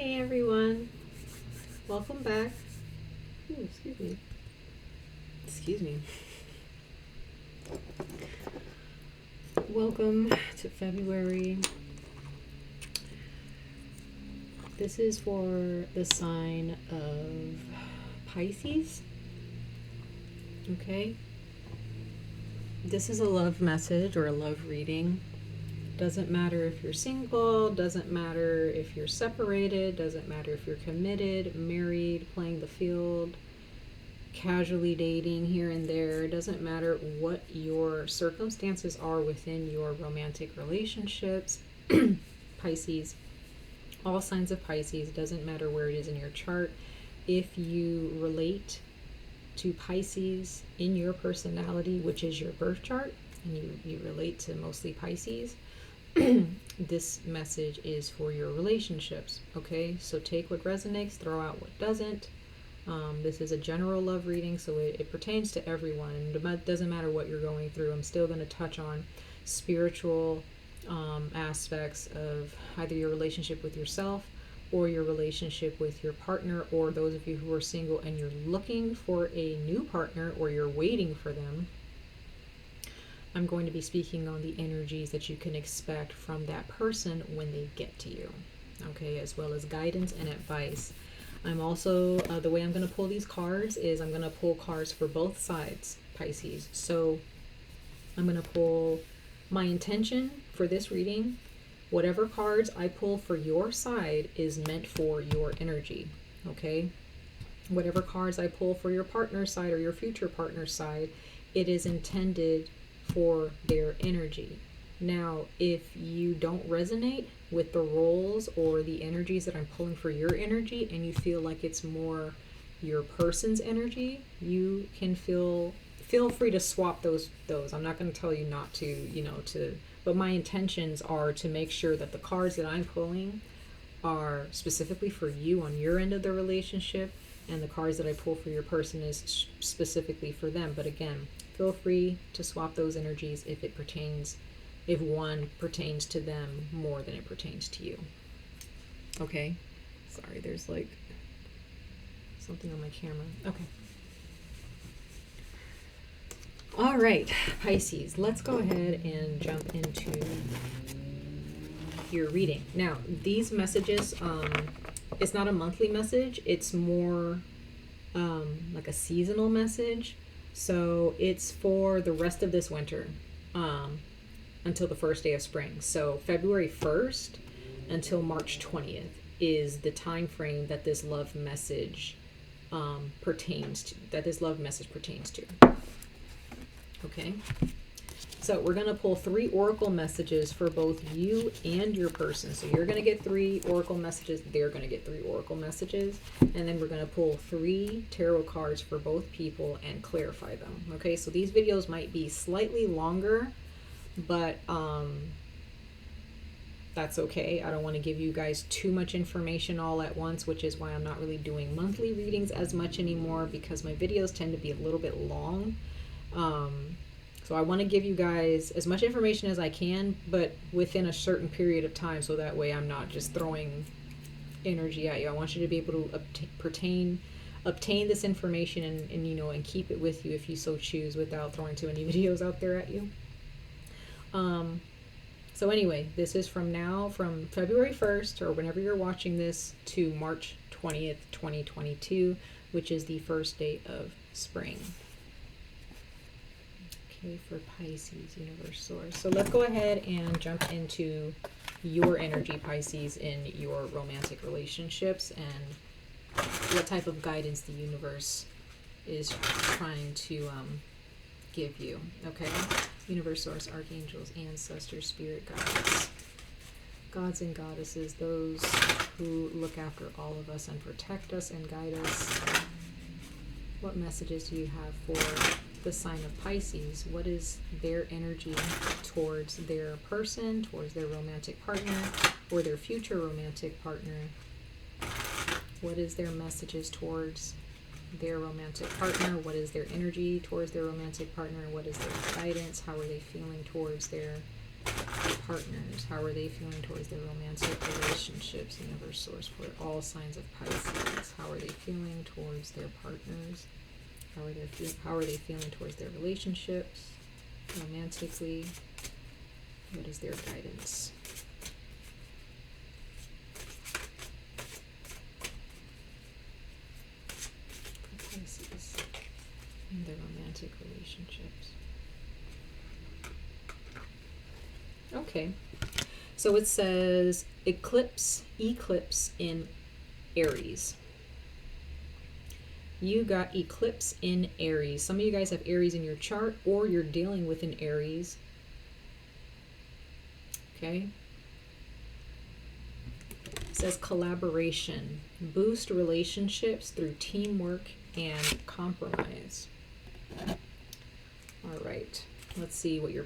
Hey everyone, welcome back. Ooh, excuse me. Excuse me. Welcome to February. This is for the sign of Pisces. Okay. This is a love message or a love reading. Doesn't matter if you're single, doesn't matter if you're separated, doesn't matter if you're committed, married, playing the field, casually dating here and there. Doesn't matter what your circumstances are within your romantic relationships. Pisces, all signs of Pisces, doesn't matter where it is in your chart. If you relate to Pisces in your personality, which is your birth chart, and you relate to mostly Pisces, this message is for your relationships. Okay, so take what resonates, throw out what doesn't. This is a general love reading, so it pertains to everyone, and it doesn't matter what you're going through. I'm still going to touch on spiritual aspects of either your relationship with yourself or your relationship with your partner, or those of you who are single and you're looking for a new partner or you're waiting for them. I'm going to be speaking on the energies that you can expect from that person when they get to you, okay, as well as guidance and advice. I'm also, the way I'm going to pull these cards is I'm going to pull cards for both sides, Pisces. So I'm going to pull my intention for this reading. Whatever cards I pull for your side is meant for your energy, okay? Whatever cards I pull for your partner's side or your future partner's side, it is intended for their energy. Now, if you don't resonate with the roles or the energies that I'm pulling for your energy, and you feel like it's more your person's energy, you can feel free to swap those. I'm not going to tell you not to, but my intentions are to make sure that the cards that I'm pulling are specifically for you on your end of the relationship, and the cards that I pull for your person is specifically for them. But again, feel free to swap those energies if one pertains to them more than it pertains to you. Okay? Sorry, there's like something on my camera. Okay. All right, Pisces, let's go ahead and jump into your reading. Now, these messages, it's not a monthly message. It's more like a seasonal message. So it's for the rest of this winter, until the first day of spring. So February 1st until March 20th is the time frame that this love message pertains to. Okay. So we're going to pull 3 oracle messages for both you and your person. So you're going to get 3 oracle messages. They're going to get 3 oracle messages. And then we're going to pull 3 tarot cards for both people and clarify them. Okay, so these videos might be slightly longer, but that's okay. I don't want to give you guys too much information all at once, which is why I'm not really doing monthly readings as much anymore, because my videos tend to be a little bit long. So I want to give you guys as much information as I can, but within a certain period of time, so that way I'm not just throwing energy at you. I want you to be able to obtain this information and keep it with you if you so choose, without throwing too many videos out there at you. So anyway, this is from February 1st, or whenever you're watching this, to March 20th, 2022, which is the first day of spring. For Pisces, universe source. So let's go ahead and jump into your energy, Pisces, in your romantic relationships, and what type of guidance the universe is trying to give you. Okay, universe source, archangels, ancestors, spirit guides, gods and goddesses, those who look after all of us and protect us and guide us. What messages do you have for the sign of Pisces? What is their energy towards their person, towards their romantic partner, or their future romantic partner? What is their messages towards their romantic partner? What is their energy towards their romantic partner? What is their guidance? How are they feeling towards their Partners, how are they feeling towards their romantic relationships? Universe source for all signs of Pisces. How are they feeling towards their partners? How are they feeling towards their relationships? Romantically, what is their guidance? For Pisces and their romantic relationships. Okay, so it says eclipse in Aries. You got eclipse in Aries. Some of you guys have Aries in your chart, or you're dealing with an Aries. Okay. It says collaboration. Boost relationships through teamwork and compromise. All right. Let's see what your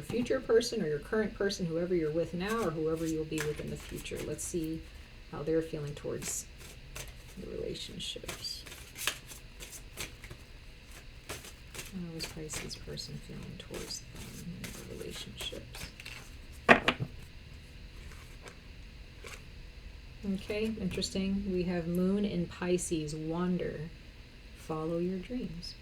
future person or your current person, whoever you're with now or whoever you'll be with in the future. Let's see how they're feeling towards the relationships. How is Pisces person feeling towards them and their relationships? Okay, interesting. We have Moon in Pisces, wander, follow your dreams.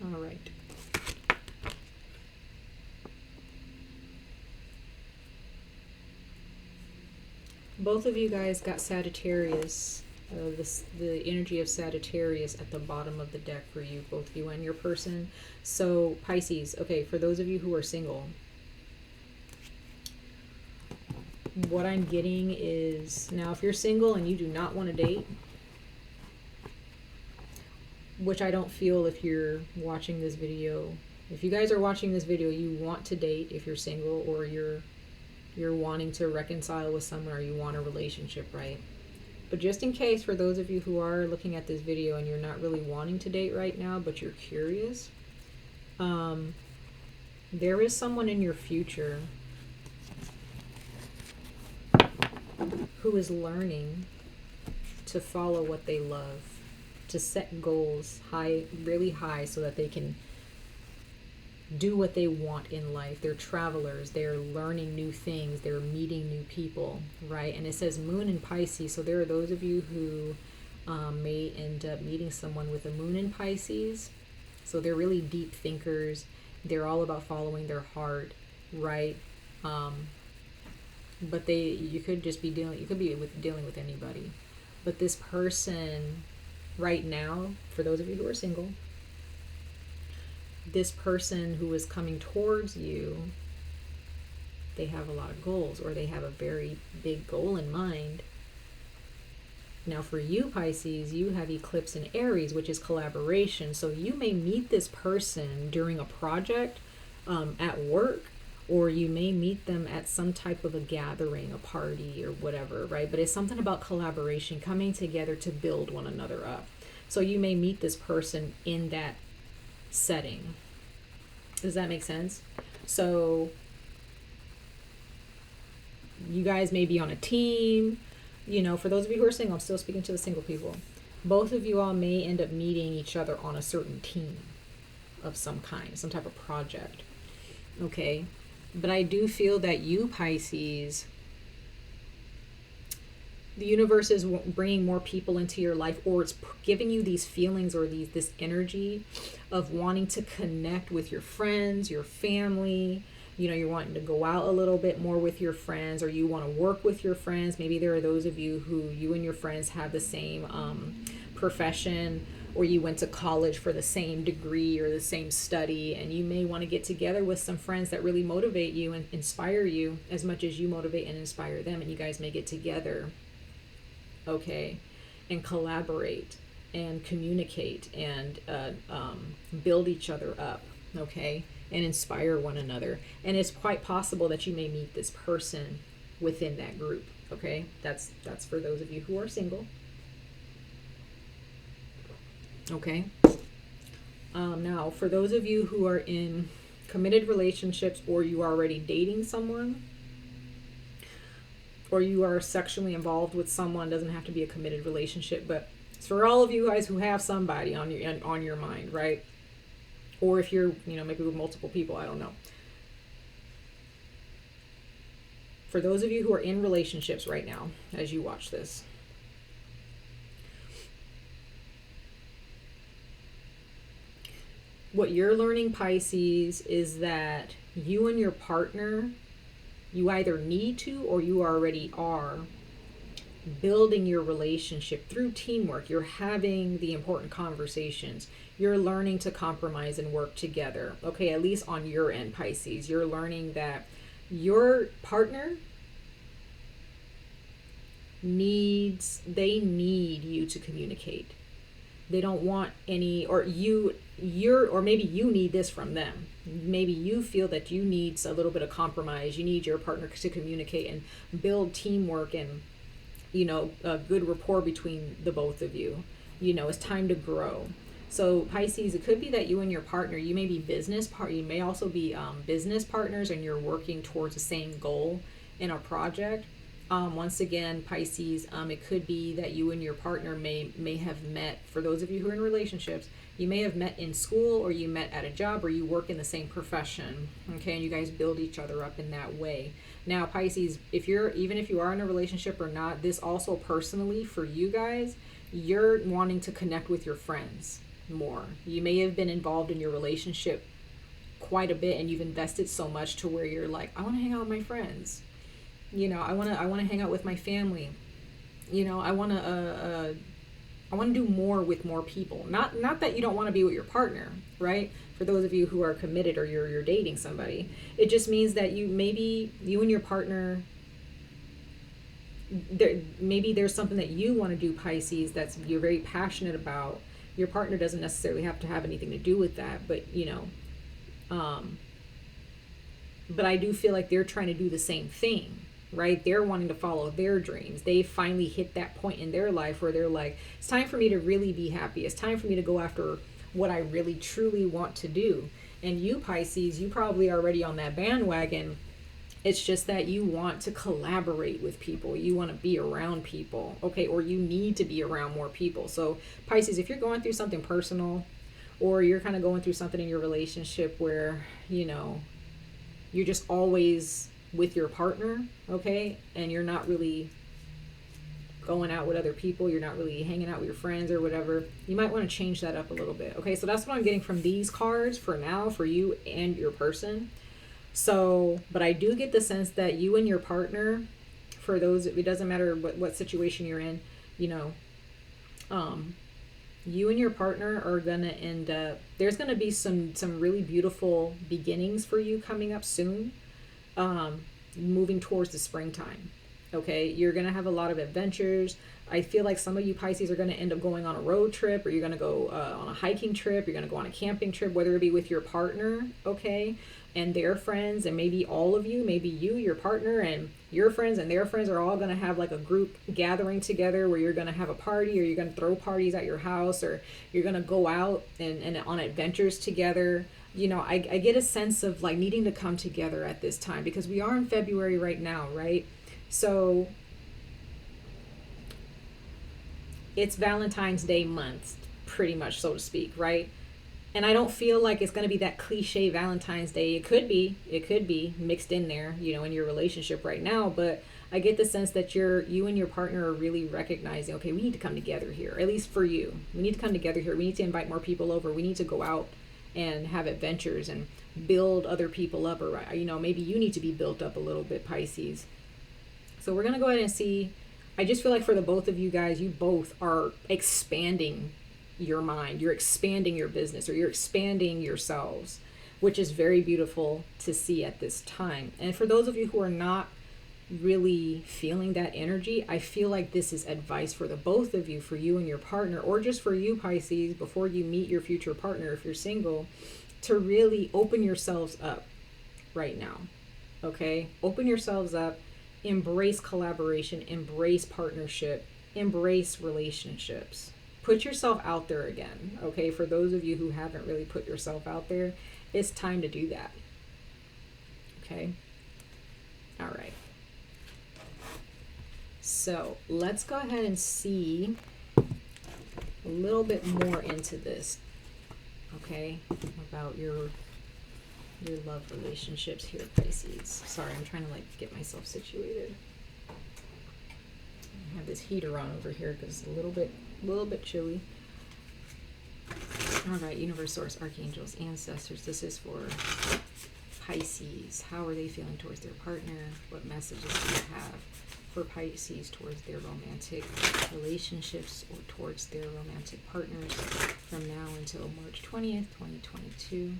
All right. Both of you guys got Sagittarius, the energy of Sagittarius at the bottom of the deck for you, both you and your person. So Pisces, okay, for those of you who are single, what I'm getting is, now if you're single and you do not want to date, which I don't feel if you're watching this video, if you guys are watching this video, you want to date if you're single, or you're wanting to reconcile with someone, or you want a relationship, right? But just in case, for those of you who are looking at this video and you're not really wanting to date right now, but you're curious, there is someone in your future who is learning to follow what they love, to set goals high, really high, so that they can do what they want in life. They're travelers, they're learning new things, they're meeting new people, right? And it says Moon in Pisces, so there are those of you who may end up meeting someone with a Moon in Pisces. So they're really deep thinkers, they're all about following their heart, right? But you could just be dealing with anybody. But this person right now, for those of you who are single, this person who is coming towards you, they have a lot of goals, or they have a very big goal in mind. Now for you, Pisces, you have eclipse in Aries, which is collaboration. So you may meet this person during a project at work, or you may meet them at some type of a gathering, a party, or whatever, right? But it's something about collaboration, coming together to build one another up. So you may meet this person in that setting. Does that make sense? So you guys may be on a team. You know, for those of you who are single, I'm still speaking to the single people. Both of you all may end up meeting each other on a certain team of some kind, some type of project. Okay? But I do feel that you, Pisces, the universe is bringing more people into your life, or it's giving you these feelings, or this energy of wanting to connect with your friends, your family. You know, you're wanting to go out a little bit more with your friends, or you want to work with your friends. Maybe there are those of you who, you and your friends have the same profession, or you went to college for the same degree or the same study, and you may want to get together with some friends that really motivate you and inspire you as much as you motivate and inspire them, and you guys may get together, okay, and collaborate and communicate and build each other up, okay, and inspire one another. And it's quite possible that you may meet this person within that group, okay? That's for those of you who are single. Okay. Now, for those of you who are in committed relationships, or you are already dating someone, or you are sexually involved with someone, doesn't have to be a committed relationship, but It's for all of you guys who have somebody on your mind, right? Or if you're, maybe with multiple people, I don't know. For those of you who are in relationships right now, as you watch this, what you're learning, Pisces, is that you and your partner, you either need to or you already are building your relationship through teamwork. You're having the important conversations. You're learning to compromise and work together. Okay, at least on your end, Pisces, you're learning that your partner they need you to communicate. They don't want any, or or maybe you need this from them. Maybe you feel that you need a little bit of compromise. You need your partner to communicate and build teamwork and, a good rapport between the both of you. It's time to grow. So Pisces, it could be that you and your partner, you may be you may also be business partners, and you're working towards the same goal in a project. Once again, Pisces, it could be that you and your partner may have met. For those of you who are in relationships, you may have met in school, or you met at a job, or you work in the same profession. Okay, and you guys build each other up in that way. Now, Pisces, even if you are in a relationship or not, this also personally for you guys, you're wanting to connect with your friends more. You may have been involved in your relationship quite a bit, and you've invested so much to where you're like, I want to hang out with my friends. I want to hang out with my family. I want to do more with more people. Not that you don't want to be with your partner, right? For those of you who are committed, or you're dating somebody, it just means that you and your partner, maybe there's something that you want to do, Pisces, you're very passionate about. Your partner doesn't necessarily have to have anything to do with that, but but I do feel like they're trying to do the same thing, right? They're wanting to follow their dreams. They finally hit that point in their life where they're like, it's time for me to really be happy. It's time for me to go after what I really truly want to do. And you, Pisces, you probably are already on that bandwagon. It's just that you want to collaborate with people. You want to be around people, okay? Or you need to be around more people. So Pisces, if you're going through something personal, or you're kind of going through something in your relationship where, you're just always with your partner, okay? And you're not really going out with other people. You're not really hanging out with your friends or whatever. You might want to change that up a little bit, okay? So that's what I'm getting from these cards for now, for you and your person. So, but I do get the sense that you and your partner, for those, it doesn't matter what situation you're in, you and your partner are going to end up, there's going to be some really beautiful beginnings for you coming up soon, moving towards the springtime. Okay, you're going to have a lot of adventures. I feel like some of you Pisces are going to end up going on a road trip, or you're going to go on a hiking trip. You're going to go on a camping trip, whether it be with your partner, okay, and their friends, and maybe all of you, maybe you, your partner, and your friends and their friends are all going to have like a group gathering together where you're going to have a party, or you're going to throw parties at your house, or you're going to go out and on adventures together. I get a sense of like needing to come together at this time, because we are in February right now, right? So it's Valentine's Day month, pretty much, so to speak, right? And I don't feel like it's going to be that cliche Valentine's Day. It could be mixed in there, in your relationship right now. But I get the sense that you and your partner are really recognizing, okay, we need to come together here, at least for you. We need to come together here. We need to invite more people over. We need to go out and have adventures and build other people up. Or, maybe you need to be built up a little bit, Pisces. So we're going to go ahead and see. I just feel like for the both of you guys, you both are expanding your mind. You're expanding your business, or you're expanding yourselves, which is very beautiful to see at this time. And for those of you who are not really feeling that energy, I feel like this is advice for the both of you, for you and your partner, or just for you, Pisces, before you meet your future partner, if you're single, to really open yourselves up right now. Okay? Open yourselves up. Embrace collaboration, embrace partnership, embrace relationships. Put yourself out there again, okay? For those of you who haven't really put yourself out there, it's time to do that, okay? All right. So let's go ahead and see a little bit more into this, okay, about your love relationships here, Pisces. Sorry, I'm trying to like get myself situated. I have this heater on over here because it's a little bit chilly. All right, universe, source, archangels, ancestors. This is for Pisces. How are they feeling towards their partner? What messages do you have for Pisces towards their romantic relationships or towards their romantic partners from now until March 20th, 2022?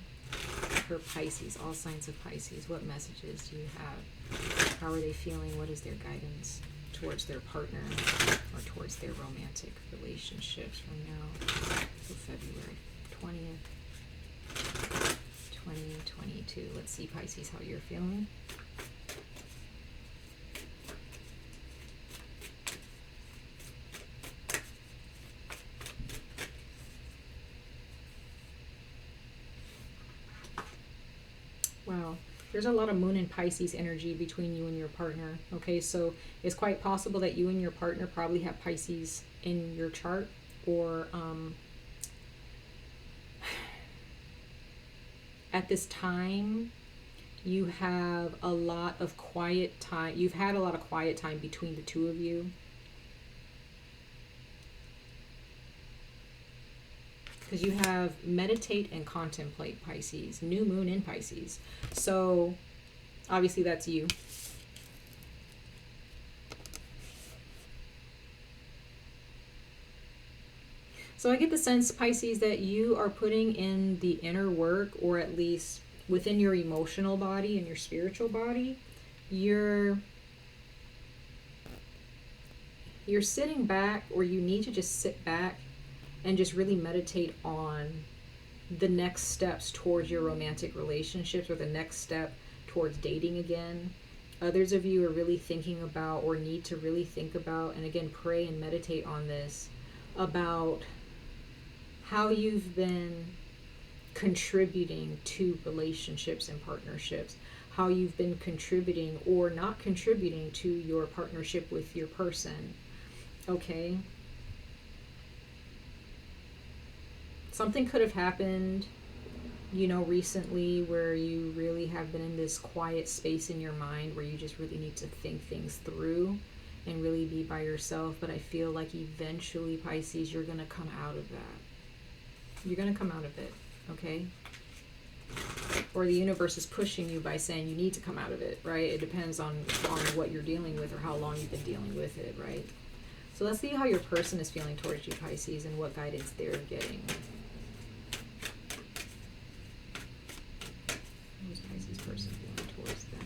For Pisces, all signs of Pisces, what messages do you have? How are they feeling? What is their guidance towards their partner or towards their romantic relationships from now to February 20th, 2022? Let's see, Pisces, how you're feeling. Wow, there's a lot of Moon and Pisces energy between you and your partner. Okay, so it's quite possible that you and your partner probably have Pisces in your chart, or at this time you have a lot of quiet time. You've had a lot of quiet time between the two of you. Because you have meditate and contemplate, Pisces, new moon in Pisces. So obviously that's you. So I get the sense, Pisces, that you are putting in the inner work, or at least within your emotional body and your spiritual body. You're sitting back, or you need to just sit back and just really meditate on the next steps towards your romantic relationships, or the next step towards dating again. Others of you are really thinking about, or need to really think about, and again, pray and meditate on this, about how you've been contributing to relationships and partnerships, how you've been contributing or not contributing to your partnership with your person. Okay? Something could have happened, recently, where you really have been in this quiet space in your mind where you just really need to think things through and really be by yourself. But I feel like eventually, Pisces, you're going to come out of that. You're going to come out of it, okay? Or the universe is pushing you by saying you need to come out of it, right? It depends on what you're dealing with or how long you've been dealing with it, right? So let's see how your person is feeling towards you, Pisces, and what guidance they're getting. How's Pisces person feeling towards them?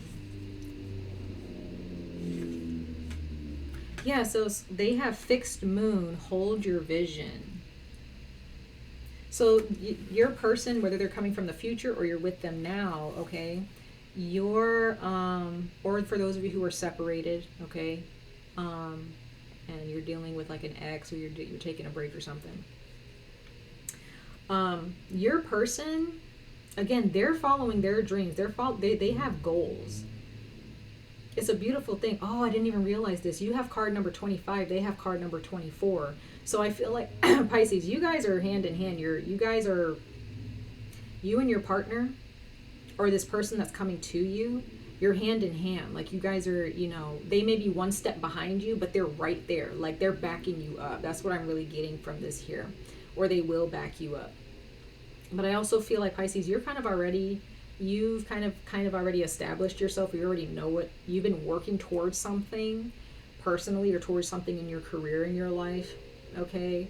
Yeah, so they have fixed moon, hold your vision. So your person, whether they're coming from the future or you're with them now, okay, or for those of you who are separated, okay, and you're dealing with like an ex, or you're taking a break or something. Your person, again, they're following their dreams. They have goals. It's a beautiful thing. Oh, I didn't even realize this. You have card number 25. They have card number 24. So I feel like Pisces, you guys are hand in hand. You and your partner, or this person that's coming to you, you're hand in hand. Like you guys are, they may be one step behind you, but they're right there. Like they're backing you up. That's what I'm really getting from this here. Or they will back you up. But I also feel like, Pisces, you've kind of already established yourself. You already know what you've been working towards, something personally, or towards something in your career, in your life. Okay.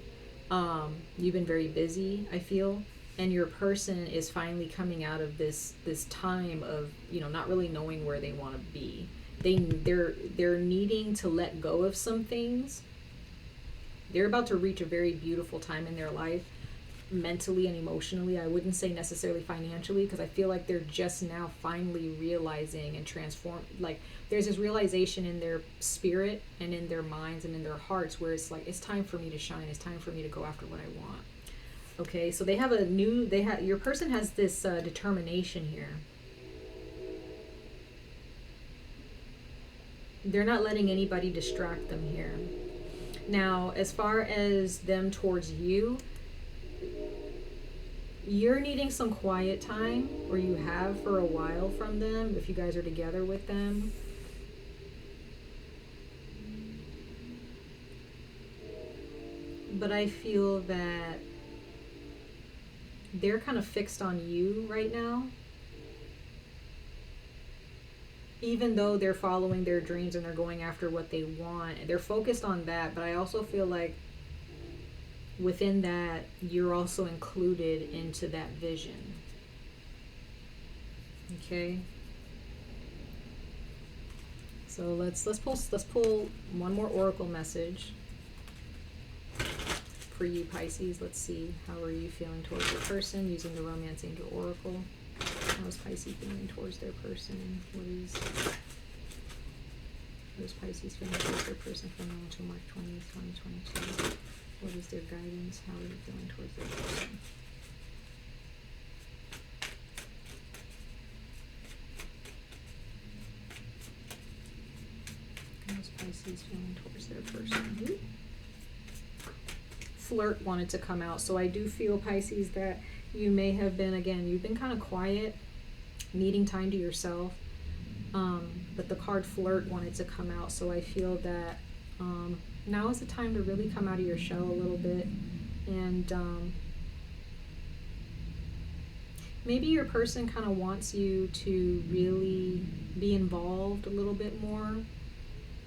You've been very busy, I feel. And your person is finally coming out of this time of, not really knowing where they want to be. They're needing to let go of some things. They're about to reach a very beautiful time in their life, mentally and emotionally. I wouldn't say necessarily financially, because I feel like they're just now finally realizing and like there's this realization in their spirit and in their minds and in their hearts where it's like, it's time for me to shine. It's time for me to go after what I want. Okay, so your person has this determination here. They're not letting anybody distract them here. Now, as far as them towards you, you're needing some quiet time, or you have for a while from them, if you guys are together with them. But I feel that they're kind of fixed on you right now. Even though they're following their dreams and they're going after what they want, they're focused on that. But I also feel like within that, you're also included into that vision. Okay. So let's pull one more oracle message for you, Pisces. Let's see, how are you feeling towards your person using the Romance Angel Oracle? How is Pisces feeling towards their person? How is Pisces feeling towards their person from now until March 20th, 2022? What is their guidance? How are you feeling towards their person? How is Pisces feeling towards their person? Flirt wanted to come out. So I do feel, Pisces, that you may have been, again, you've been kind of quiet, needing time to yourself. But the card flirt wanted to come out. So I feel that now is the time to really come out of your shell a little bit. And maybe your person kind of wants you to really be involved a little bit more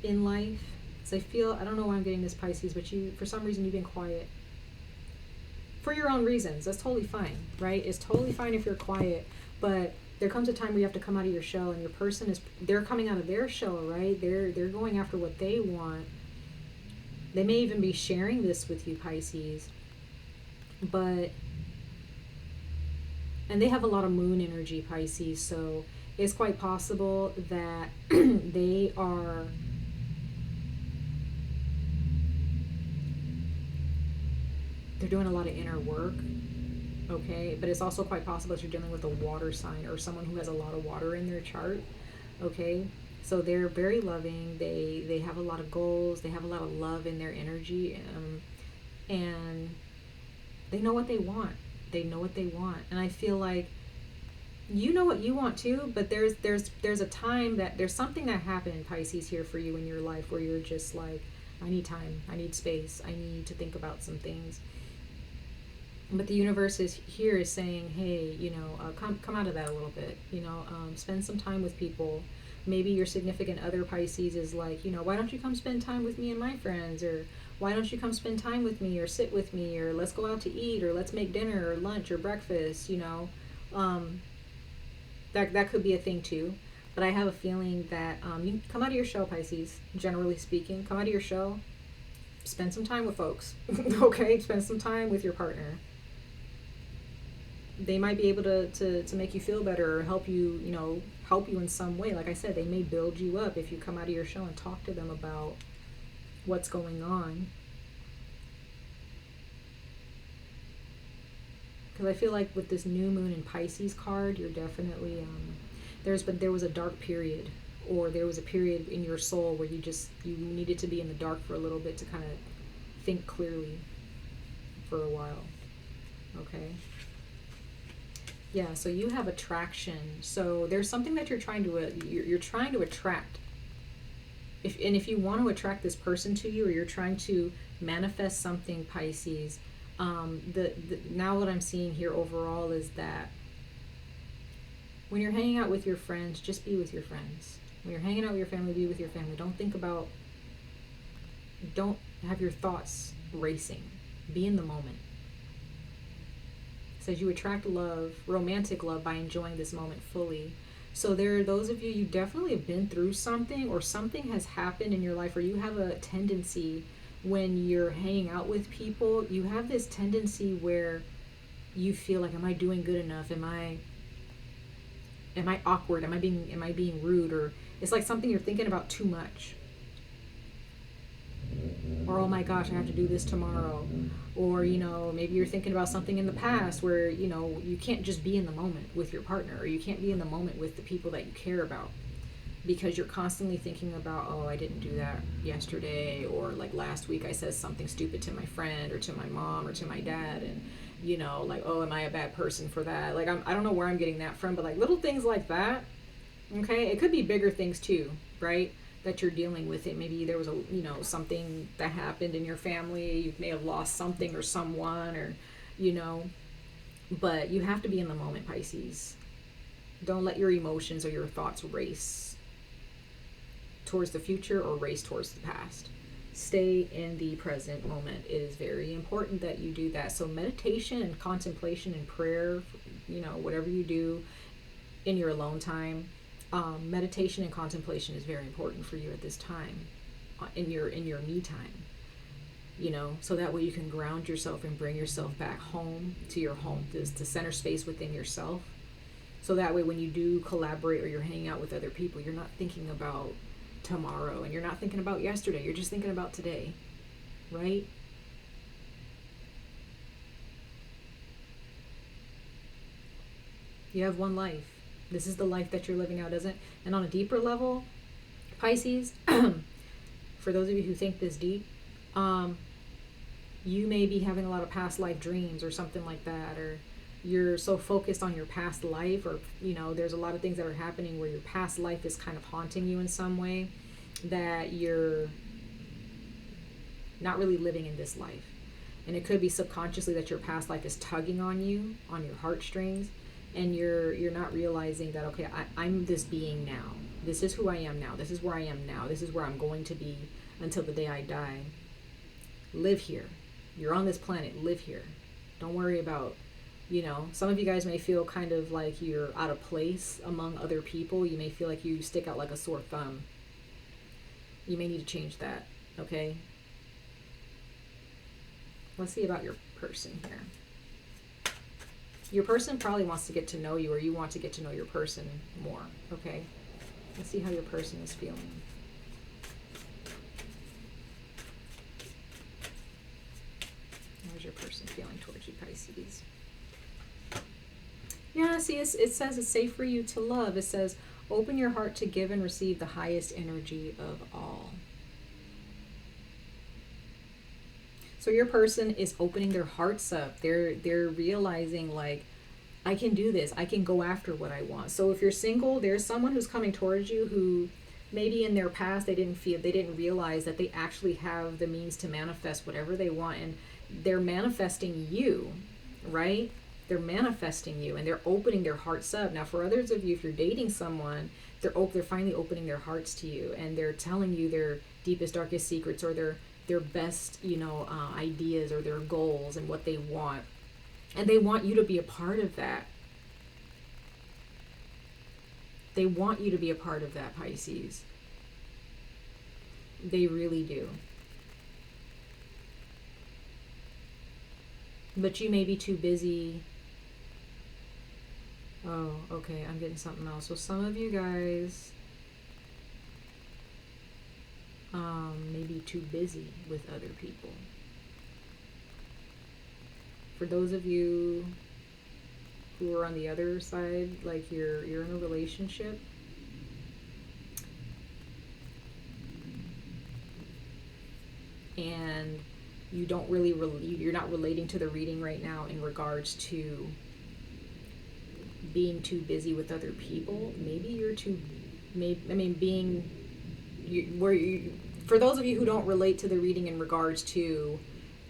in life. So I feel, I don't know why I'm getting this, Pisces, but you, for some reason, you've been quiet. For your own reasons. That's totally fine, right? It's totally fine if you're quiet, but there comes a time where you have to come out of your shell, and your person is, they're coming out of their shell, right? They're going after what they want. They may even be sharing this with you, Pisces, but, and they have a lot of moon energy, Pisces, so it's quite possible that they're doing a lot of inner work, okay? But it's also quite possible that you're dealing with a water sign or someone who has a lot of water in their chart, okay? So they're very loving. They have a lot of goals. They have a lot of love in their energy, and they know what they want. They know what they want, and I feel like you know what you want too. But there's a time that there's something that happened, Pisces, here for you in your life where you're just like, I need time. I need space. I need to think about some things. But the universe is saying, hey, you know, come out of that a little bit. You know, spend some time with people. Maybe your significant other, Pisces, is like, you know, why don't you come spend time with me and my friends? Or why don't you come spend time with me, or sit with me, or let's go out to eat, or let's make dinner or lunch or breakfast, you know. That could be a thing too. But I have a feeling that you come out of your shell, Pisces, generally speaking. Come out of your shell. Spend some time with folks. Okay? Spend some time with your partner. They might be able to make you feel better, or help you, you know, help you in some way. Like I said, they may build you up if you come out of your shell and talk to them about what's going on. Because I feel like with this new moon in Pisces card, you're definitely, there was a dark period, or there was a period in your soul where you needed to be in the dark for a little bit to kind of think clearly for a while. Okay? Yeah, so you have attraction. So there's something that you're trying to attract. If you want to attract this person to you, or you're trying to manifest something, Pisces, now what I'm seeing here overall is that when you're hanging out with your friends, just be with your friends. When you're hanging out with your family, be with your family. Don't have your thoughts racing. Be in the moment. It says you attract love, romantic love, by enjoying this moment fully. So there are those of you, you definitely have been through something, or something has happened in your life, or you have a tendency when you're hanging out with people, you have this tendency where you feel like, am I doing good enough? Am I awkward? Am I being rude? Or it's like something you're thinking about too much. Or, oh my gosh, I have to do this tomorrow. Or, you know, maybe you're thinking about something in the past where, you know, you can't just be in the moment with your partner, or you can't be in the moment with the people that you care about. because you're constantly thinking about, oh, I didn't do that yesterday, or like last week I said something stupid to my friend or to my mom or to my dad, and you know, like, oh, am I a bad person for that? Like, I don't know where I'm getting that from, but like little things like that, okay? It could be bigger things too, right? That you're dealing with it. Maybe there was something that happened in your family. You may have lost something or someone, or, but you have to be in the moment, Pisces. Don't let your emotions or your thoughts race towards the future or race towards the past. Stay in the present moment. It is very important that you do that. So meditation and contemplation and prayer, whatever you do in your alone time, meditation and contemplation is very important for you at this time, in your me time, so that way you can ground yourself and bring yourself back home to your home, the center space within yourself. So that way when you do collaborate or you're hanging out with other people, you're not thinking about tomorrow and you're not thinking about yesterday. You're just thinking about today, right? You have one life. This is the life that you're living out, isn't it? And on a deeper level, Pisces, for those of you who think this deep, you may be having a lot of past life dreams or something like that, or you're so focused on your past life, or there's a lot of things that are happening where your past life is kind of haunting you in some way, that you're not really living in this life. And it could be subconsciously that your past life is tugging on you, on your heartstrings, and you're not realizing that, okay, I'm this being now. This is who I am now. This is where I am now. This is where I'm going to be until the day I die. Live here. You're on this planet. Live here. Don't worry about, some of you guys may feel kind of like you're out of place among other people. You may feel like you stick out like a sore thumb. You may need to change that, okay? Let's see about your person here. Your person probably wants to get to know you, or you want to get to know your person more, okay? Let's see how your person is feeling. How's your person feeling towards you, Pisces? Yeah, see, it says it's safe for you to love. It says, open your heart to give and receive the highest energy of all. So your person is opening their hearts up. They're realizing, like, I can do this. I can go after what I want. So if you're single, there's someone who's coming towards you who maybe in their past they didn't realize that they actually have the means to manifest whatever they want, and they're manifesting you, right? They're manifesting you, and they're opening their hearts up. Now, for others of you, if you're dating someone, they're finally opening their hearts to you, and they're telling you their deepest, darkest secrets, or their best, ideas, or their goals and what they want. And they want you to be a part of that. They want you to be a part of that, Pisces. They really do. But you may be too busy. Oh, okay, I'm getting something else. So some of you guys may be too busy with other people. For those of you who are on the other side, like you're in a relationship, and you don't really you're not relating to the reading right now in regards to being too busy with other people. Maybe you're too, for those of you who don't relate to the reading in regards to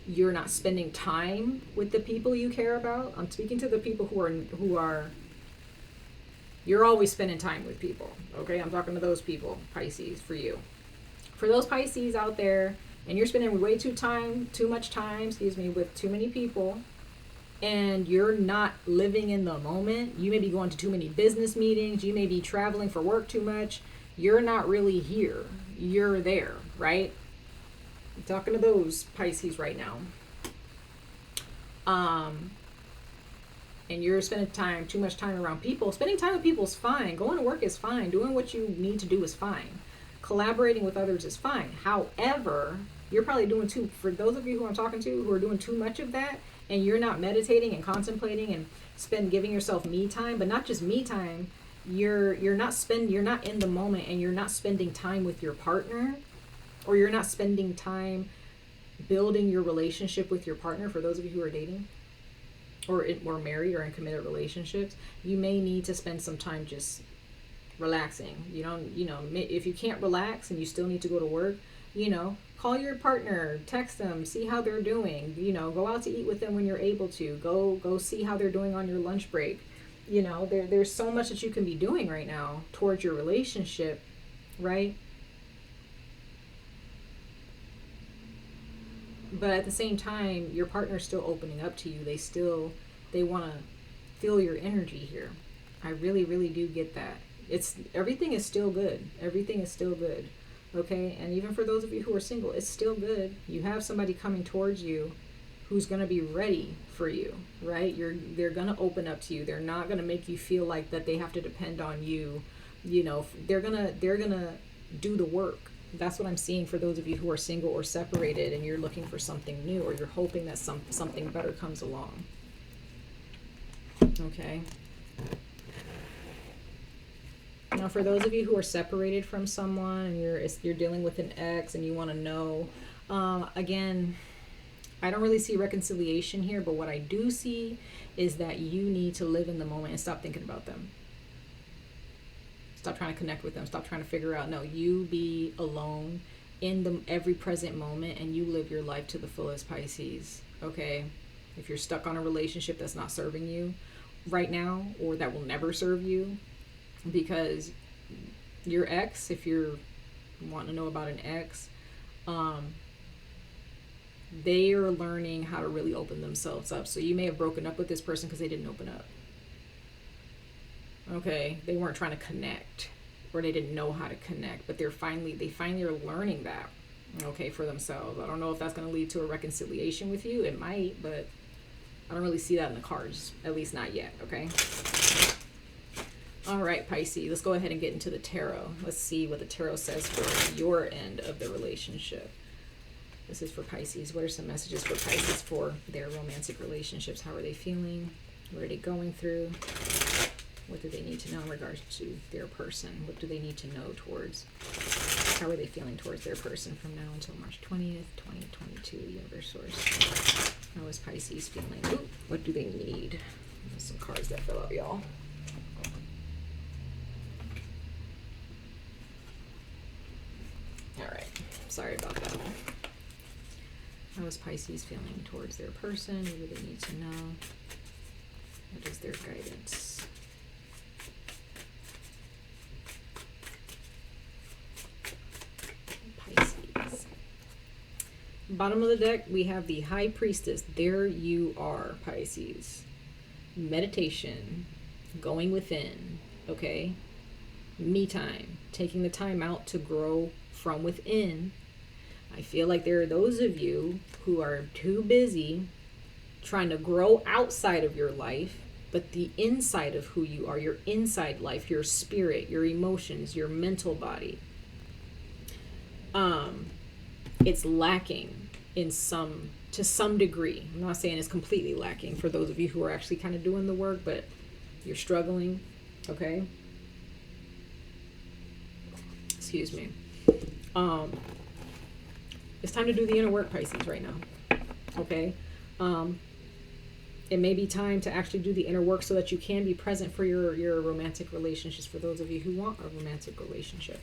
you're not spending time with the people you care about. I'm speaking to the people who are you're always spending time with people, okay? I'm talking to those people, Pisces, for you. For those Pisces out there, and you're spending way too much time, with too many people, and you're not living in the moment. You may be going to too many business meetings. You may be traveling for work too much. You're not really here. You're there, right? I'm talking to those Pisces right now. And you're spending too much time around people. Spending time with people is fine. Going to work is fine. Doing what you need to do is fine. Collaborating with others is fine. However, you're probably doing for those of you who I'm talking to who are doing too much of that, and you're not meditating and contemplating and giving yourself me time, but not just me time. you're not in the moment, and you're not spending time with your partner, or you're not spending time building your relationship with your partner. For those of you who are dating or married or in committed relationships, you may need to spend some time just relaxing. If you can't relax and you still need to go to work, call your partner, text them, see how they're doing, go out to eat with them when you're able to, go see how they're doing on your lunch break. There's so much that you can be doing right now towards your relationship, right? But at the same time, your partner's still opening up to you. They want to feel your energy here. I really, really do get that. Everything is still good. Everything is still good. Okay? And even for those of you who are single, it's still good. You have somebody coming towards you who's going to be ready for you, right? They're going to open up to you. They're not going to make you feel like that they have to depend on you. They're going to do the work. That's what I'm seeing for those of you who are single or separated, and you're looking for something new, or you're hoping that something better comes along. Okay? Now, for those of you who are separated from someone and you're dealing with an ex and you want to know, again, I don't really see reconciliation here, but what I do see is that you need to live in the moment and stop thinking about them. Stop trying to connect with them. Stop trying to figure out. No, you be alone in every present moment, and you live your life to the fullest, Pisces. Okay? If you're stuck on a relationship that's not serving you right now, or that will never serve you, because your ex, if you're wanting to know about an ex, they are learning how to really open themselves up. So you may have broken up with this person because they didn't open up. Okay, they weren't trying to connect, or they didn't know how to connect, but they finally are learning that, okay, for themselves. I don't know if that's going to lead to a reconciliation with you. It might, but I don't really see that in the cards, at least not yet. Okay. All right, Pisces, let's go ahead and get into the tarot. Let's see what the tarot says for your end of the relationship. This is for Pisces. What are some messages for Pisces for their romantic relationships? How are they feeling? What are they going through? What do they need to know in regards to their person? What do they need to know towards? How are they feeling towards their person from now until March 20th, 2022, Universe Source? How is Pisces feeling? Ooh, what do they need? There's some cards that fell out, y'all. All right. Sorry about that. How is Pisces feeling towards their person? What do they need to know? What is their guidance? Bottom of the deck, we have the High Priestess. There you are, Pisces. Meditation, going within, okay? Me time, taking the time out to grow from within. I feel like there are those of you who are too busy trying to grow outside of your life, but the inside of who you are, your inside life, your spirit, your emotions, your mental body, it's lacking to some degree. I'm not saying it's completely lacking for those of you who are actually kind of doing the work, but you're struggling, okay? Excuse me. It's time to do the inner work, Pisces, right now, okay? It may be time to actually do the inner work so that you can be present for your romantic relationships, for those of you who want a romantic relationship.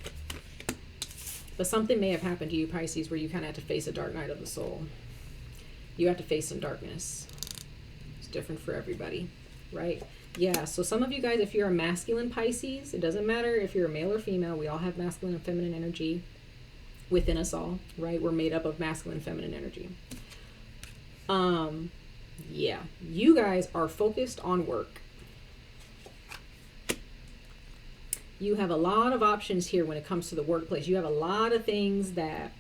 But something may have happened to you, Pisces, where you kind of had to face a dark night of the soul. You have to face some darkness. It's different for everybody, right? Yeah, so some of you guys, if you're a masculine Pisces, it doesn't matter if you're a male or female. We all have masculine and feminine energy within us all, right? We're made up of masculine and feminine energy. Yeah, you guys are focused on work. You have a lot of options here when it comes to the workplace. You have a lot of things that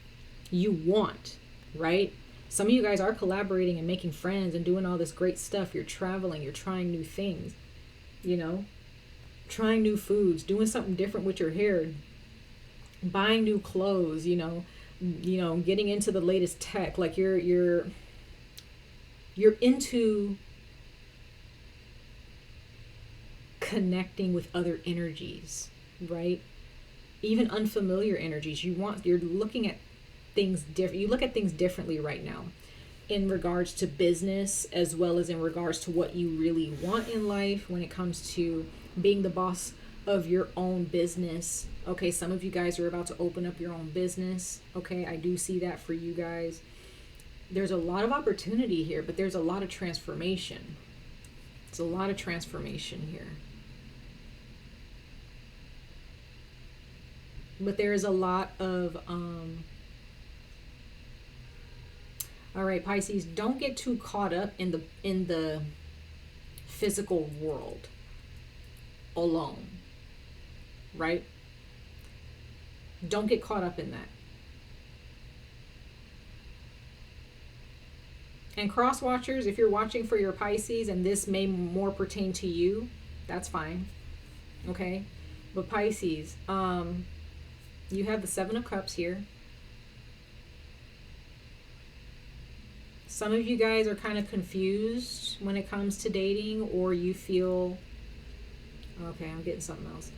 you want, right? Some of you guys are collaborating and making friends and doing all this great stuff. You're traveling, you're trying new things, trying new foods, doing something different with your hair, buying new clothes, getting into the latest tech. Like you're into connecting with other energies, right? Even unfamiliar energies. You're looking at things different. You look at things differently right now in regards to business, as well as in regards to what you really want in life when it comes to being the boss of your own business. Okay, some of you guys are about to open up your own business. Okay, I do see that for you guys. There's a lot of opportunity here, but there's a lot of transformation. It's a lot of transformation here. But there is a lot of all right, Pisces, don't get too caught up in the physical world alone, right? Don't get caught up in that. And cross watchers, if you're watching for your Pisces and this may more pertain to you, that's fine. Okay? But Pisces, you have the Seven of Cups here. Some of you guys are kind of confused when it comes to dating, or you feel, okay, I'm getting something else.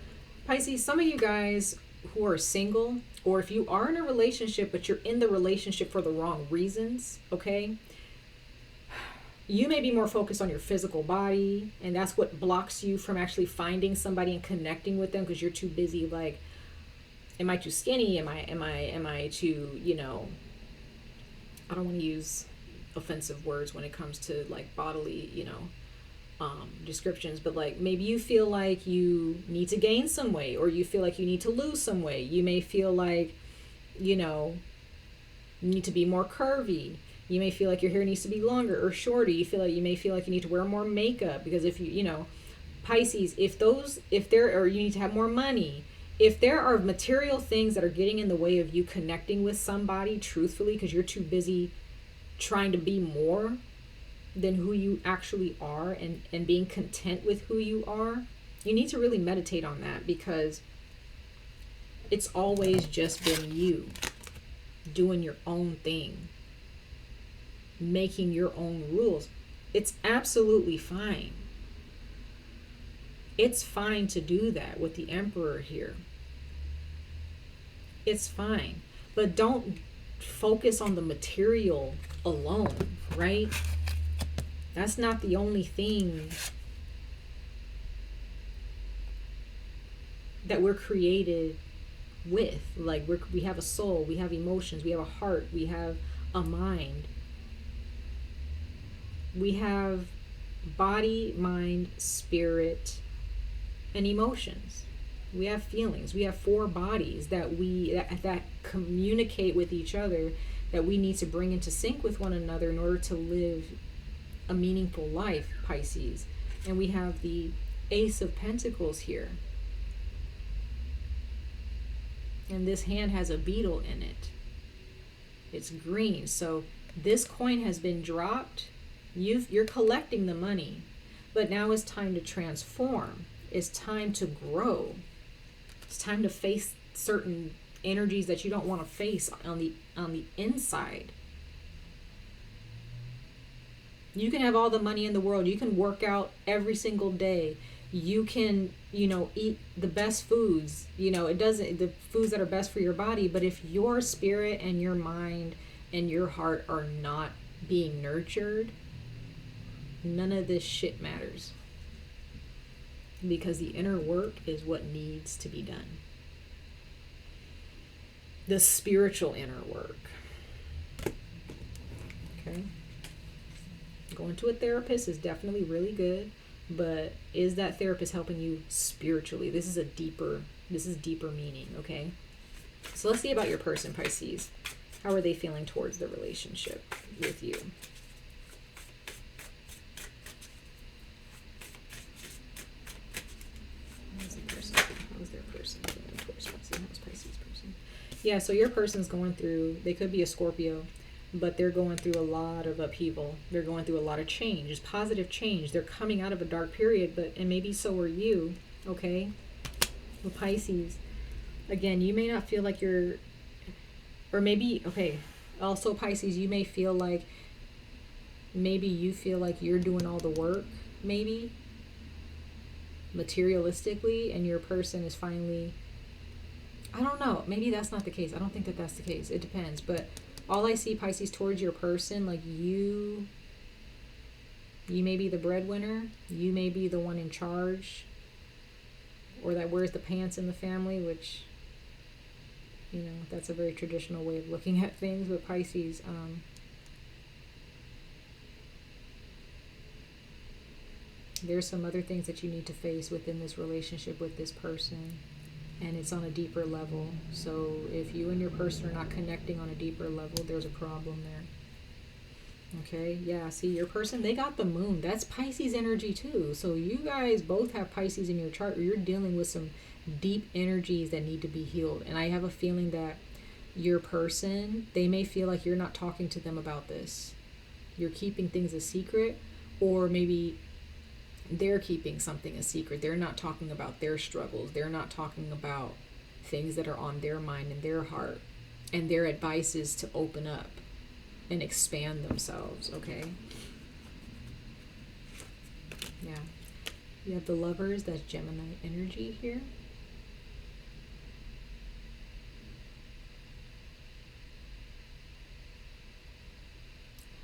Pisces, some of you guys who are single, or if you are in a relationship, but you're in the relationship for the wrong reasons, okay? You may be more focused on your physical body, and that's what blocks you from actually finding somebody and connecting with them, because you're too busy, like, am I too skinny? Am I too, you know, I don't want to use offensive words when it comes to like bodily, you know, descriptions, but like maybe you feel like you need to gain some weight, or you feel like you need to lose some weight. You may feel like, you know, you need to be more curvy. You may feel like your hair needs to be longer or shorter. You may feel like you need to wear more makeup, because if you know, Pisces, if there, or you need to have more money. If there are material things that are getting in the way of you connecting with somebody truthfully, because you're too busy trying to be more than who you actually are, and being content with who you are, you need to really meditate on that, because it's always just been you doing your own thing, making your own rules. It's absolutely fine. It's fine to do that with the Emperor here. It's fine. But don't focus on the material alone, right? That's not the only thing that we're created with. Like, we have a soul, we have emotions, we have a heart, we have a mind. We have body, mind, spirit, and emotions. We have feelings. We have 4 bodies that communicate with each other, that we need to bring into sync with one another in order to live a meaningful life, Pisces. And we have the Ace of Pentacles here. And this hand has a beetle in it. It's green. So this coin has been dropped. You're collecting the money. But now it's time to transform. It's time to grow. It's time to face certain energies that you don't want to face on the inside. You can have all the money in the world. You can work out every single day. You can, you know, eat the best foods. You know, the foods that are best for your body. But if your spirit and your mind and your heart are not being nurtured, none of this shit matters. Because the inner work is what needs to be done. The spiritual inner work. Okay? Going to a therapist is definitely really good, but is that therapist helping you spiritually? This is deeper meaning, okay? So let's see about your person, Pisces. How are they feeling towards the relationship with you? Yeah, so your person's going through, they could be a Scorpio, but they're going through a lot of upheaval. They're going through a lot of change. It's positive change. They're coming out of a dark period, and maybe so are you, okay? Well, Pisces, again, you may not feel like you're, or maybe, okay, also Pisces, you may feel like, maybe you feel like you're doing all the work, maybe. materialistically, and your person is finally, I don't know, maybe that's not the case. I don't think that that's the case. It depends. But all I see, Pisces, towards your person, like you may be the breadwinner, you may be the one in charge, or that wears the pants in the family, which, you know, that's a very traditional way of looking at things. But Pisces, there's some other things that you need to face within this relationship with this person, and it's on a deeper level. So if you and your person are not connecting on a deeper level, there's a problem there. Okay, yeah, see, your person, they got the moon. That's Pisces energy too. So you guys both have Pisces in your chart. You're dealing with some deep energies that need to be healed. And I have a feeling that your person, they may feel like you're not talking to them about this. You're keeping things a secret, or maybe they're keeping something a secret. They're not talking about their struggles. They're not talking about things that are on their mind and their heart. And their advice is to open up and expand themselves, okay? Yeah. You have the Lovers, that's Gemini energy here.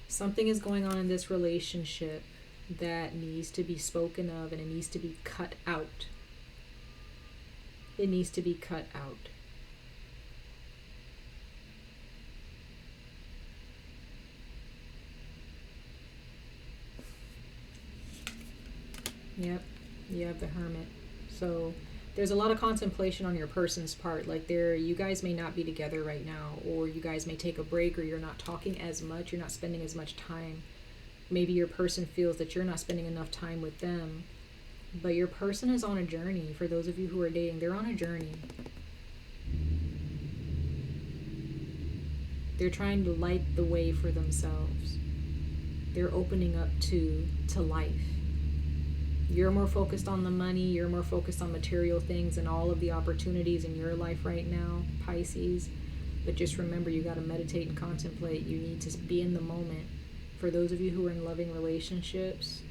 Something is going on in this relationship that needs to be spoken of, and it needs to be cut out. It needs to be cut out. Yep, you have the Hermit. So there's a lot of contemplation on your person's part. Like you guys may not be together right now, or you guys may take a break, or you're not talking as much, you're not spending as much time. Maybe your person feels that you're not spending enough time with them, but your person is on a journey. For those of you who are dating, they're on a journey. They're trying to light the way for themselves. They're opening up to life. You're more focused on the money, you're more focused on material things and all of the opportunities in your life right now, Pisces. But just remember, you got to meditate and contemplate. You need to be in the moment. For those of you who are in loving relationships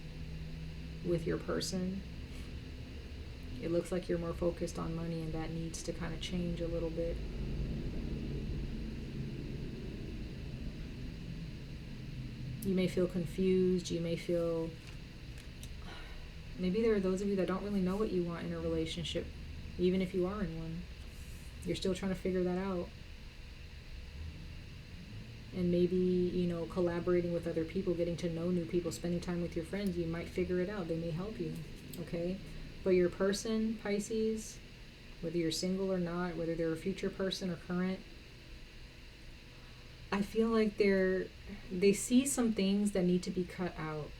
with your person, it looks like you're more focused on money, and that needs to kind of change a little bit. You may feel confused, you may feel... Maybe there are those of you that don't really know what you want in a relationship, even if you are in one. You're still trying to figure that out. And maybe, you know, collaborating with other people, getting to know new people, spending time with your friends, you might figure it out. They may help you, okay? But your person, Pisces, whether you're single or not, whether they're a future person or current, I feel like they see some things that need to be cut out.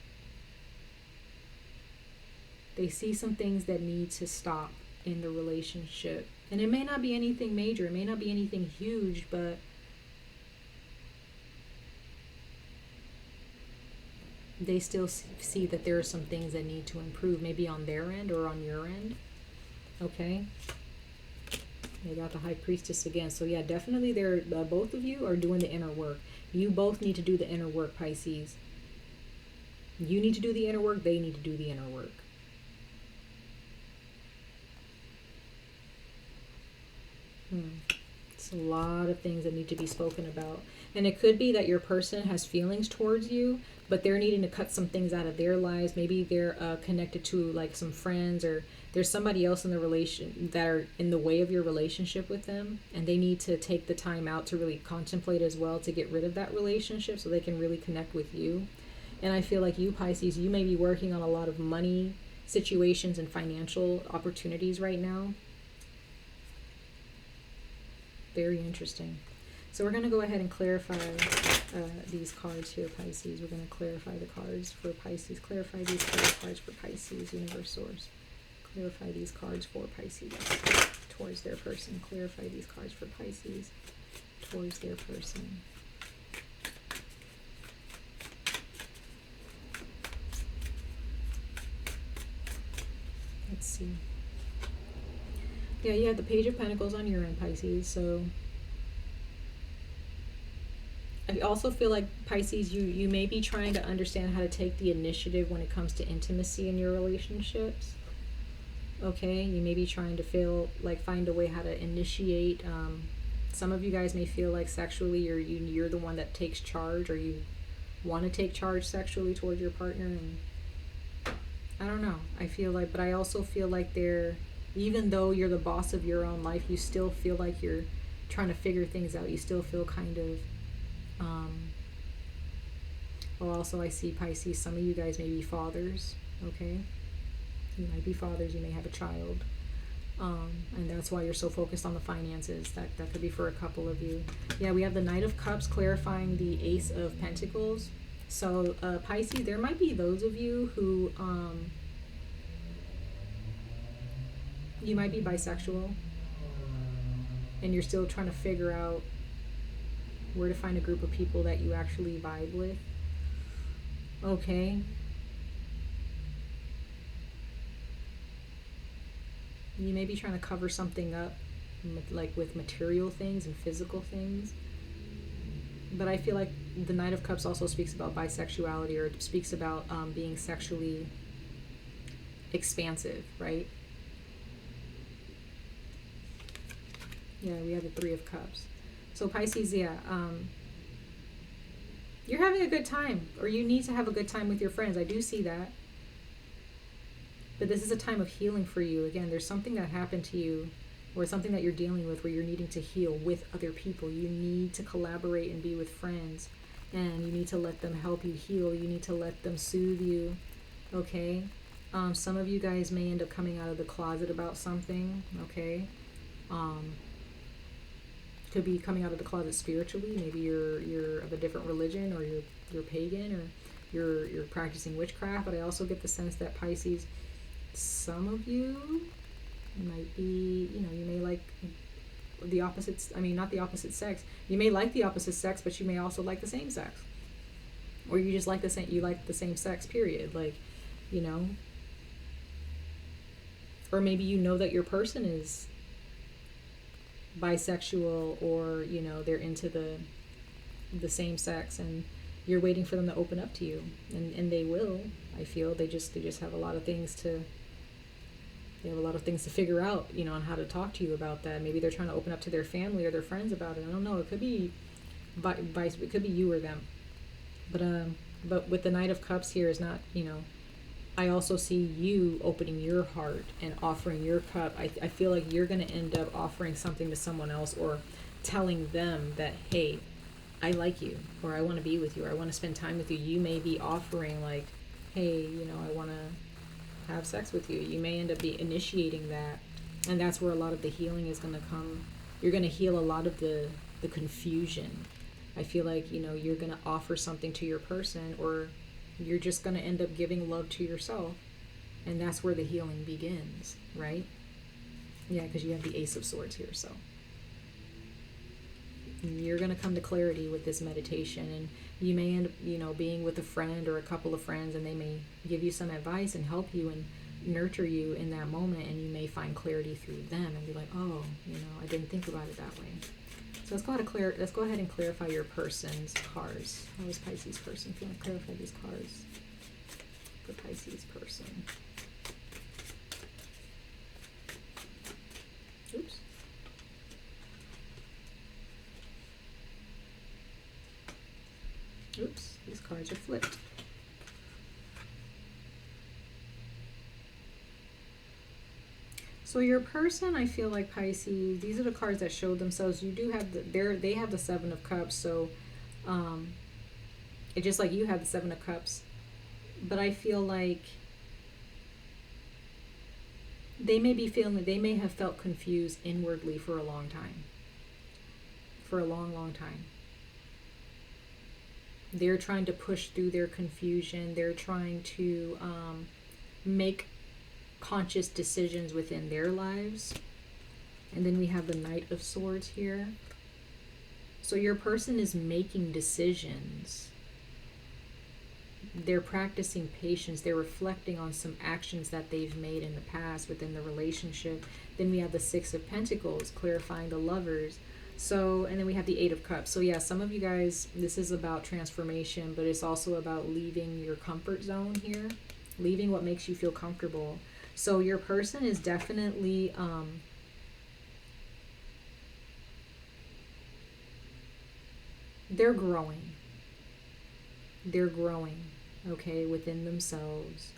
They see some things that need to stop in the relationship. And it may not be anything major, it may not be anything huge, but they still see that there are some things that need to improve, maybe on their end or on your end. Okay? They got the High Priestess again. So yeah, definitely both of you are doing the inner work. You both need to do the inner work, Pisces. You need to do the inner work, they need to do the inner work. It's a lot of things that need to be spoken about. And it could be that your person has feelings towards you, but they're needing to cut some things out of their lives. Maybe they're connected to like some friends, or there's somebody else in the relation that are in the way of your relationship with them, and they need to take the time out to really contemplate as well, to get rid of that relationship so they can really connect with you. And I feel like you, Pisces, you may be working on a lot of money situations and financial opportunities right now. Very interesting. So we're going to go ahead and clarify these cards here, Pisces. We're going to clarify the cards for Pisces. Clarify these cards for Pisces, Universe Source. Clarify these cards for Pisces towards their person. Clarify these cards for Pisces towards their person. Let's see. Yeah, you have the Page of Pentacles on your end, Pisces. So I also feel like, Pisces, you may be trying to understand how to take the initiative when it comes to intimacy in your relationships. Okay, you may be trying to find a way how to initiate. Some of you guys may feel like sexually you're the one that takes charge, or you want to take charge sexually towards your partner. And I don't know. I feel like, but I also feel like even though you're the boss of your own life, you still feel like you're trying to figure things out. You still feel kind of, well, also I see Pisces, some of you guys may be fathers, okay? You might be fathers, you may have a child. And that's why you're so focused on the finances. That could be for a couple of you. Yeah, we have the Knight of Cups clarifying the Ace of Pentacles. So Pisces, there might be those of you who, you might be bisexual, and you're still trying to figure out where to find a group of people that you actually vibe with. Okay. You may be trying to cover something up, like with material things and physical things. But I feel like the Knight of Cups also speaks about bisexuality, or it speaks about being sexually expansive, right? Yeah, we have the Three of Cups. So Pisces, yeah, you're having a good time, or you need to have a good time with your friends. I do see that. But this is a time of healing for you. Again, there's something that happened to you, or something that you're dealing with where you're needing to heal with other people. You need to collaborate and be with friends, and you need to let them help you heal. You need to let them soothe you, okay? Some of you guys may end up coming out of the closet about something, okay? Could be coming out of the closet spiritually. Maybe you're of a different religion, or you're pagan, or you're practicing witchcraft. But I also get the sense that Pisces, some of you might be, you may like the opposites. I mean, not the opposite sex. You may like the opposite sex, but you may also like the same sex, or you just like you like the same sex. Period. Like, or maybe that your person is bisexual, or they're into the same sex, and you're waiting for them to open up to you, and they will. I feel they just have a lot of things to figure out, on how to talk to you about that. Maybe they're trying to open up to their family or their friends about it. I don't know. It could be it could be you or them. But with the Knight of Cups here is not, I also see you opening your heart and offering your cup. I feel like you're going to end up offering something to someone else, or telling them that, hey, I like you, or I want to be with you, or I want to spend time with you. You may be offering like, hey, I want to have sex with you. You may end up initiating that, and that's where a lot of the healing is going to come. You're going to heal a lot of the confusion. I feel like, you're going to offer something to your person, or you're just going to end up giving love to yourself, and that's where the healing begins, right? Yeah, because you have the Ace of Swords here, so you're going to come to clarity with this meditation, and you may end up, being with a friend or a couple of friends, and they may give you some advice and help you and nurture you in that moment, and you may find clarity through them and be like, oh, I didn't think about it that way. So let's go ahead and clarify your person's cards. How is Pisces person? If you want to clarify these cards for Pisces person. Oops. Oops, these cards are flipped. So your person, I feel like Pisces, these are the cards that showed themselves. You do have they have the Seven of Cups, so it's just like you have the Seven of Cups. But I feel like they may have felt confused inwardly for a long time. For a long, long time. They're trying to push through their confusion. They're trying to make conscious decisions within their lives. And then we have the Knight of Swords here. So your person is making decisions. They're practicing patience. They're reflecting on some actions that they've made in the past within the relationship. Then we have the Six of Pentacles, clarifying the Lovers. So, and then we have the Eight of Cups. So yeah, some of you guys, this is about transformation, but it's also about leaving your comfort zone here, leaving what makes you feel comfortable. So your person is definitely they're growing. They're growing, okay, within themselves.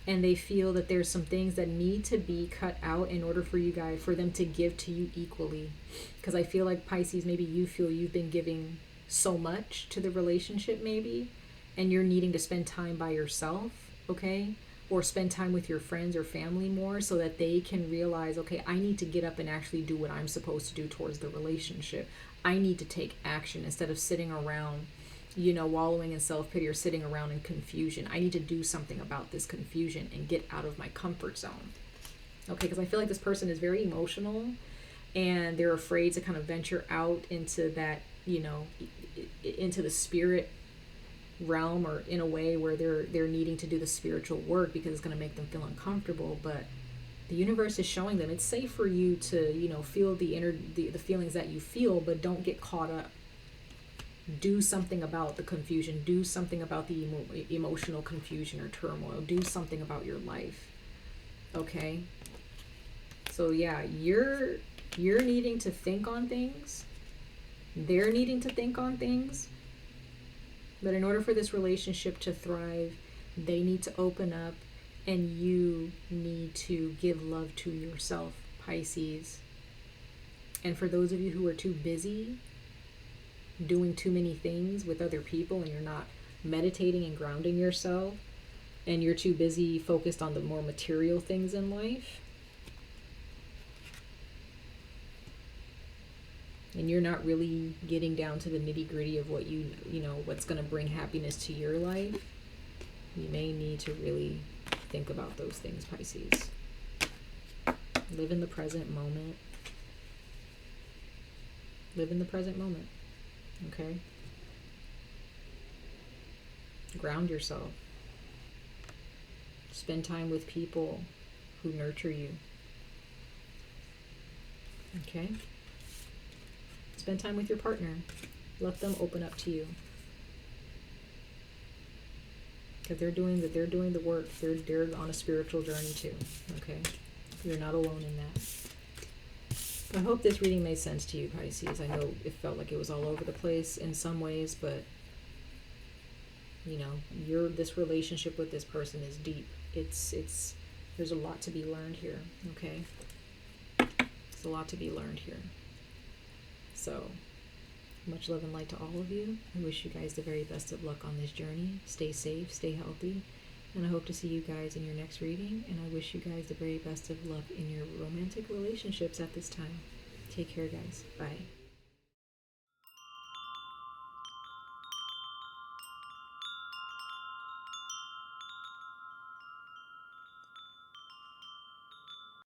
And they feel that there's some things that need to be cut out in order for you guys, for them to give to you equally. Because I feel like, Pisces, maybe you feel you've been giving so much to the relationship, maybe, and you're needing to spend time by yourself, okay? Or spend time with your friends or family more, so that they can realize, okay, I need to get up and actually do what I'm supposed to do towards the relationship. I need to take action instead of sitting around, you know, wallowing in self-pity or sitting around in confusion. I need to do something about this confusion and get out of my comfort zone. Okay, because I feel like this person is very emotional and they're afraid to kind of venture out into that, you know, into the spirit realm, or in a way where they're needing to do the spiritual work because it's going to make them feel uncomfortable. But the universe is showing them it's safe for you to, you know, feel the feelings that you feel, but don't get caught up. Do something about the confusion. Do something about the emotional confusion or turmoil. Do something about your life. Okay? So yeah, you're needing to think on things. They're needing to think on things. But in order for this relationship to thrive, they need to open up, and you need to give love to yourself, Pisces. And for those of you who are too busy doing too many things with other people, and you're not meditating and grounding yourself, and you're too busy focused on the more material things in life, and you're not really getting down to the nitty-gritty of what you know, what's going to bring happiness to your life, you may need to really think about those things, Pisces. Live in the present moment. Live in the present moment. Okay? Ground yourself. Spend time with people who nurture you. Okay? Spend time with your partner. Let them open up to you. Because they're doing the work. They're on a spiritual journey too. Okay? You're not alone in that. I hope this reading made sense to you, Pisces. I know it felt like it was all over the place in some ways, but you know, this relationship with this person is deep. It's there's a lot to be learned here, okay? There's a lot to be learned here. So, much love and light to all of you. I wish you guys the very best of luck on this journey. Stay safe, stay healthy, and I hope to see you guys in your next reading, and I wish you guys the very best of luck in your romantic relationships at this time. Take care, guys. Bye.